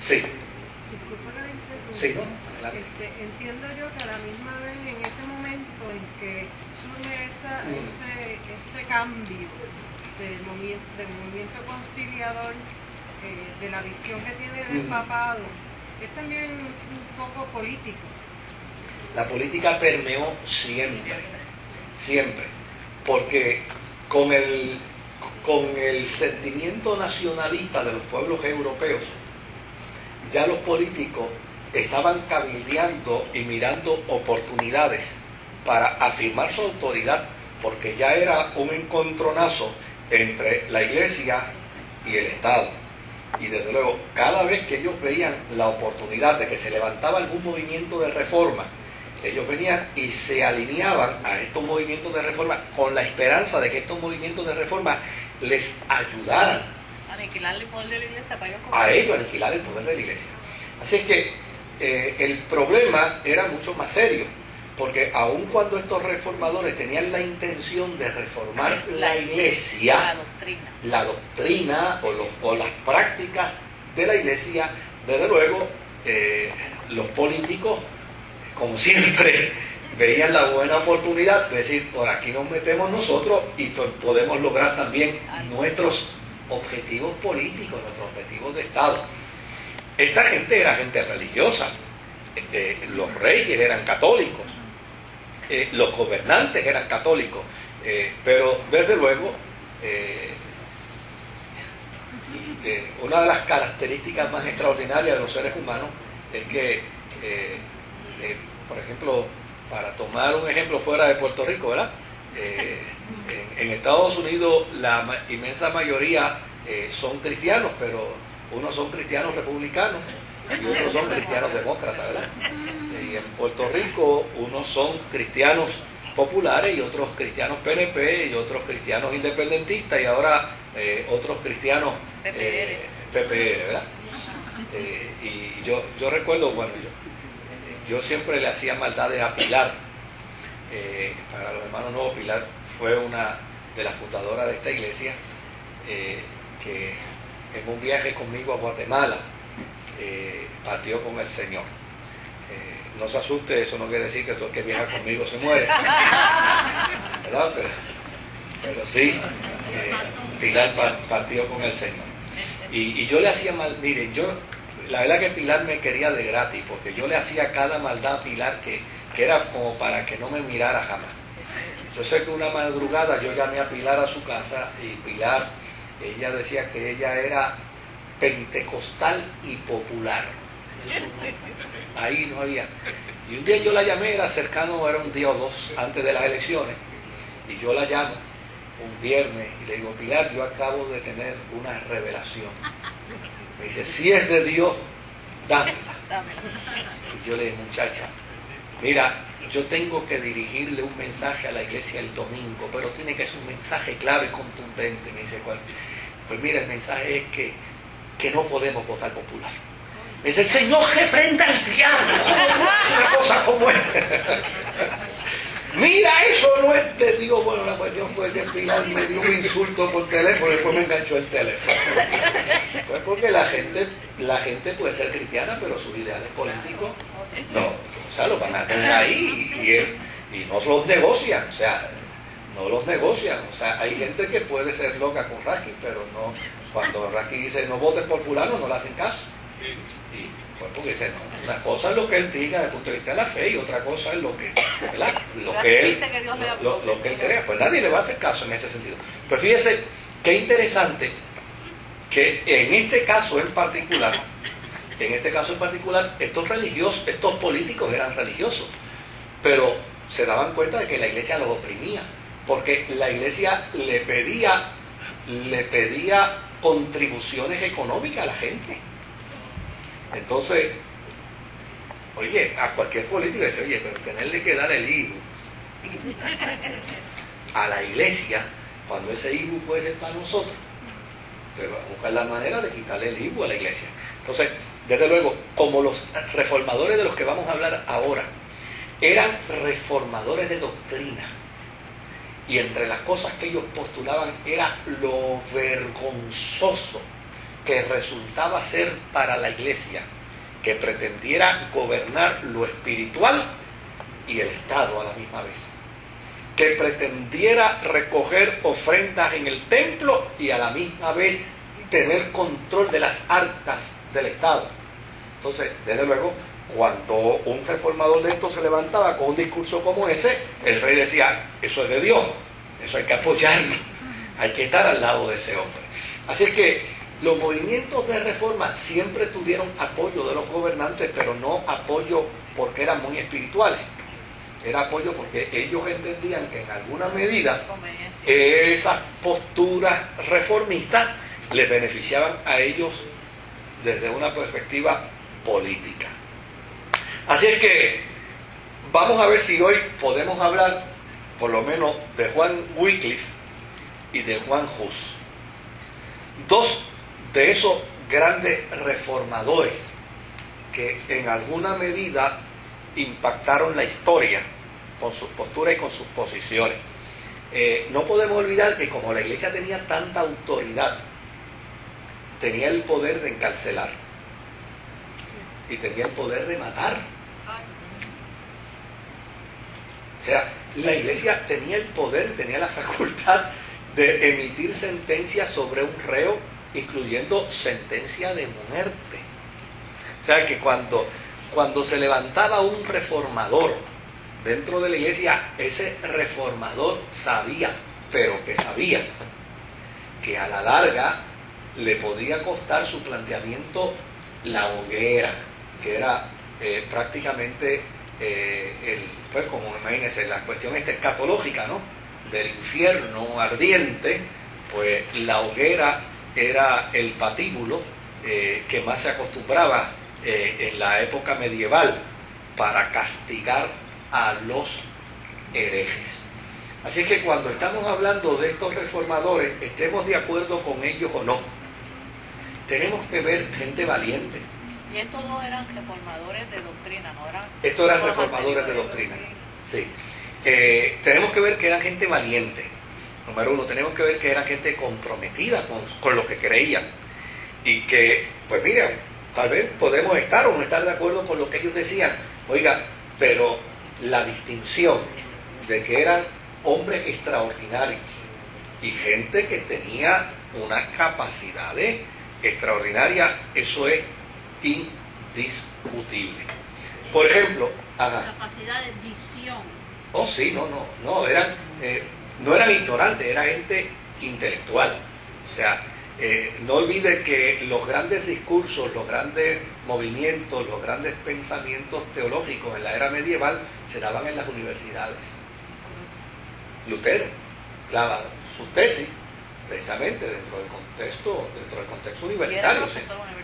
Sí. Disculpa que le interrumpa. Sí, ¿no? Adelante. Entiendo yo que a la misma vez, en ese momento en que surge ese cambio del movimiento conciliador, de la visión que tiene del papado, es también un poco político. La política permeó siempre, porque con el sentimiento nacionalista de los pueblos europeos, ya los políticos estaban cabildeando y mirando oportunidades para afirmar su autoridad, porque ya era un encontronazo entre la Iglesia y el Estado. Y desde luego, cada vez que ellos veían la oportunidad de que se levantaba algún movimiento de reforma, ellos venían y se alineaban a estos movimientos de reforma con la esperanza de que estos movimientos de reforma les ayudaran aniquilar el poder de la Iglesia para ellos a ellos aniquilar el poder de la Iglesia. Así es que el problema era mucho más serio, porque aun cuando estos reformadores tenían la intención de reformar la Iglesia, la doctrina o las prácticas de la Iglesia, desde luego los políticos, como siempre, veían la buena oportunidad de decir, por aquí nos metemos nosotros y podemos lograr también nuestros objetivos políticos, nuestros objetivos de Estado. Esta gente era gente religiosa, los reyes eran católicos, los gobernantes eran católicos, pero desde luego una de las características más extraordinarias de los seres humanos es que, por ejemplo, para tomar un ejemplo fuera de Puerto Rico, ¿verdad? En Estados Unidos la inmensa mayoría son cristianos, pero unos son cristianos republicanos y otros son cristianos demócratas, ¿verdad? Y en Puerto Rico unos son cristianos populares y otros cristianos PNP y otros cristianos independentistas y ahora otros cristianos PPR, ¿verdad? Y yo recuerdo, bueno, yo siempre le hacía maldades a Pilar. Para los hermanos nuevos, Pilar fue una de las fundadoras de esta iglesia, que en un viaje conmigo a Guatemala partió con el Señor. No se asuste, eso no quiere decir que todo el que viaja conmigo se muere, ¿verdad? Pero sí, Pilar partió con el Señor. Y yo le hacía mal, miren, la verdad que Pilar me quería de gratis, porque yo le hacía cada maldad a Pilar que era como para que no me mirara jamás. Yo sé que una madrugada yo llamé a Pilar a su casa y Pilar, ella decía que ella era pentecostal y popular. Ahí no había. Y un día yo la llamé, era un día o dos antes de las elecciones, y yo la llamo un viernes y le digo, Pilar, yo acabo de tener una revelación. Me dice, si es de Dios, dámela. Y yo le dije, muchacha, mira, yo tengo que dirigirle un mensaje a la iglesia el domingo, pero tiene que ser un mensaje claro y contundente. Me dice, ¿cuál? Pues mira, el mensaje es que no podemos votar popular. Me dice, el Señor reprenda al diablo. Es una cosa como es. Mira, eso no es de Dios. Bueno, la cuestión fue que Pilar me dio un insulto por teléfono y después me enganchó el teléfono. Pues porque la gente puede ser cristiana, pero sus ideales políticos no. O sea, los van a tener ahí y no los negocian. O sea, no los negocian. O sea, hay gente que puede ser loca con Racky, pero no. Cuando Racky dice no votes por fulano, no le hacen caso. Y pues porque dice, no, una cosa es lo que él diga desde el punto de vista de la fe y otra cosa es lo que, ¿verdad? Lo que él crea. Pues nadie le va a hacer caso en ese sentido. Pero fíjese qué interesante que en este caso en particular, estos religiosos, estos políticos eran religiosos, pero se daban cuenta de que la iglesia los oprimía, porque la iglesia le pedía contribuciones económicas a la gente. Entonces, oye, a cualquier político dice, oye, pero tenerle que dar el IBU a la iglesia, cuando ese IBU puede ser para nosotros, pero vamos a buscar la manera de quitarle el IBU a la iglesia. Entonces, desde luego, como los reformadores de los que vamos a hablar ahora, eran reformadores de doctrina, y entre las cosas que ellos postulaban era lo vergonzoso que resultaba ser para la Iglesia, que pretendiera gobernar lo espiritual y el Estado a la misma vez, que pretendiera recoger ofrendas en el templo y a la misma vez tener control de las arcas del Estado. Entonces, desde luego, cuando un reformador de esto se levantaba con un discurso como ese, el rey decía, eso es de Dios, eso hay que apoyarlo, hay que estar al lado de ese hombre. Así es que los movimientos de reforma siempre tuvieron apoyo de los gobernantes, pero no apoyo porque eran muy espirituales. Era apoyo porque ellos entendían que en alguna medida esas posturas reformistas les beneficiaban a ellos desde una perspectiva política. Así es que vamos a ver si hoy podemos hablar por lo menos de Juan Wycliffe y de Juan Hus, dos de esos grandes reformadores que en alguna medida impactaron la historia con sus posturas y con sus posiciones. No podemos olvidar que como la Iglesia tenía tanta autoridad, tenía el poder de encarcelar y tenía el poder de matar. O sea, la Iglesia tenía el poder, tenía la facultad de emitir sentencias sobre un reo, incluyendo sentencia de muerte. O sea, que cuando se levantaba un reformador dentro de la Iglesia, ese reformador sabía, pero que sabía, que a la larga le podía costar su planteamiento la hoguera, que era prácticamente pues como imagínense, la cuestión esta escatológica, ¿no?, del infierno ardiente. Pues la hoguera era el patíbulo que más se acostumbraba en la época medieval para castigar a los herejes. Así que cuando estamos hablando de estos reformadores, estemos de acuerdo con ellos o no, tenemos que ver gente valiente. Y estos dos eran reformadores de doctrina, ¿no eran? Estos eran reformadores de doctrina, sí. Tenemos que ver que eran gente valiente. Número uno, tenemos que ver que eran gente comprometida con lo que creían. Y que, pues mira, tal vez podemos estar o no estar de acuerdo con lo que ellos decían. Oiga, pero la distinción de que eran hombres extraordinarios y gente que tenía unas capacidades extraordinarias, eso es indiscutible. Por ejemplo, capacidad de visión. Oh, sí, no eran ignorantes, era gente intelectual. O sea, no olvide que los grandes discursos, los grandes movimientos, los grandes pensamientos teológicos en la era medieval se daban en las universidades. Lutero clava sus tesis precisamente dentro del contexto universitario,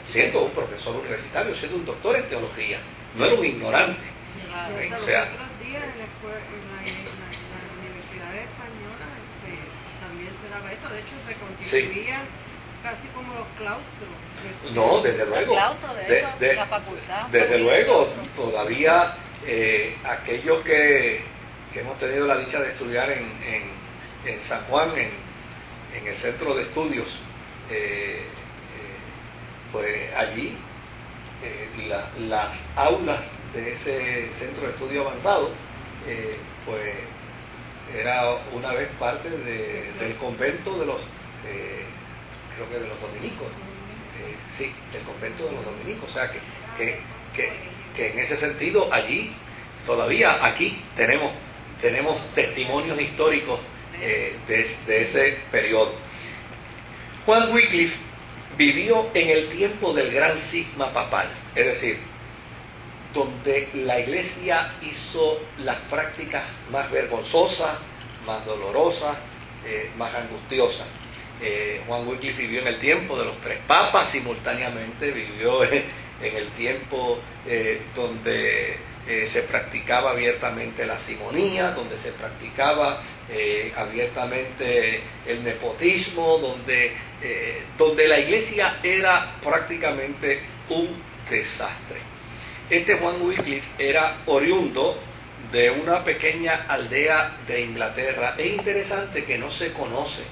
siendo un profesor universitario, siendo un doctor en teología, no era un ignorante. Claro. Los O sea, otros días en la Universidad Española también se daba eso. De hecho, se constituía casi como los claustros. No, desde luego. La facultad. Desde luego, todavía aquellos que hemos tenido la dicha de estudiar en San Juan, en el centro de estudios, pues allí las aulas de ese centro de estudio avanzado, pues era una vez parte del convento de los creo que de los dominicos, sí, del convento de los dominicos. O sea que en ese sentido allí todavía aquí tenemos testimonios históricos de ese periodo. Juan Wycliffe vivió en el tiempo del gran cisma papal, es decir, donde la Iglesia hizo las prácticas más vergonzosas, más dolorosas, más angustiosas. Juan Wycliffe vivió en el tiempo de los tres papas, simultáneamente vivió en el tiempo donde se practicaba abiertamente la simonía, donde se practicaba abiertamente el nepotismo, donde la Iglesia era prácticamente un desastre. Este Juan Wycliffe era oriundo de una pequeña aldea de Inglaterra. Es interesante que no se conoce